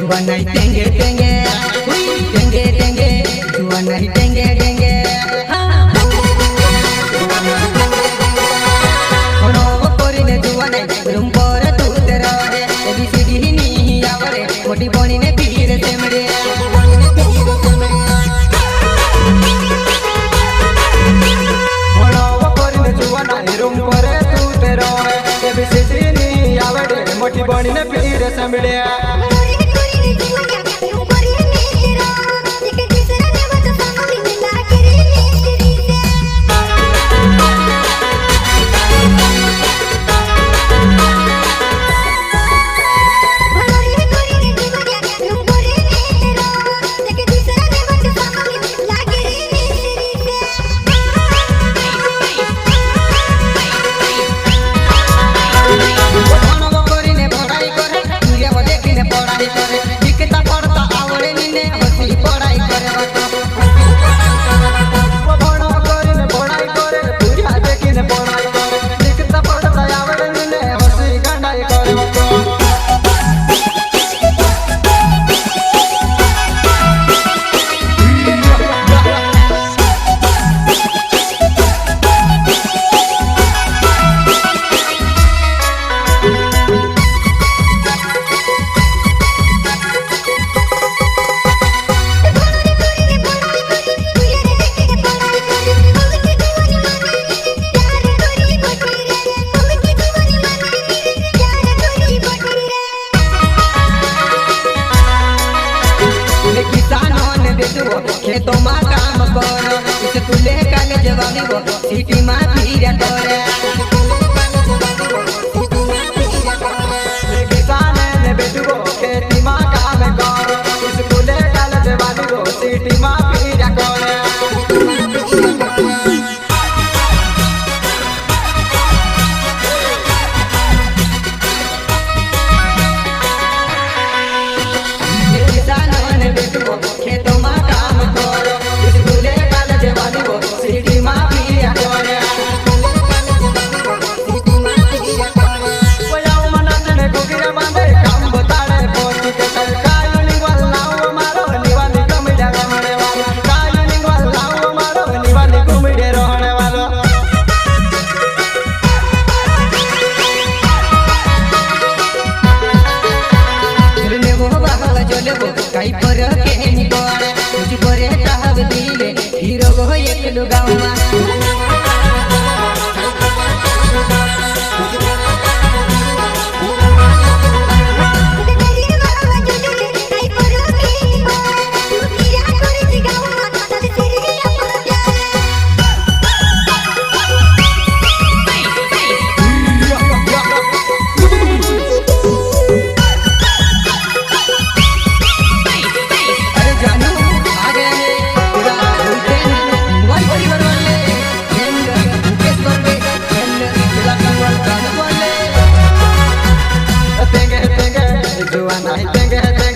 जुआ नहीं देंगे देंगे देंगे देंगे जुआ नहीं देंगे देंगे मोटी बनी ने पीर सेमड़े भणो कोरी ने जुवाना रूम पर तू तेरो ए बिसिसी नी आवड़े मोटी बनी ने पीर सेमड़े खेतों में काम करो इसे तुले काले जवानी वो सिटी में पीरा करे किसान ने बेटू खेती में काम करो इसे तुले काले जवानी वो सिटी में पीरा करे किसान ने बेटू खेतों में कई पर के निकोड़े तुझ परे ताव दिले हीरो को एक लुगावा जुआ नहीं देंगे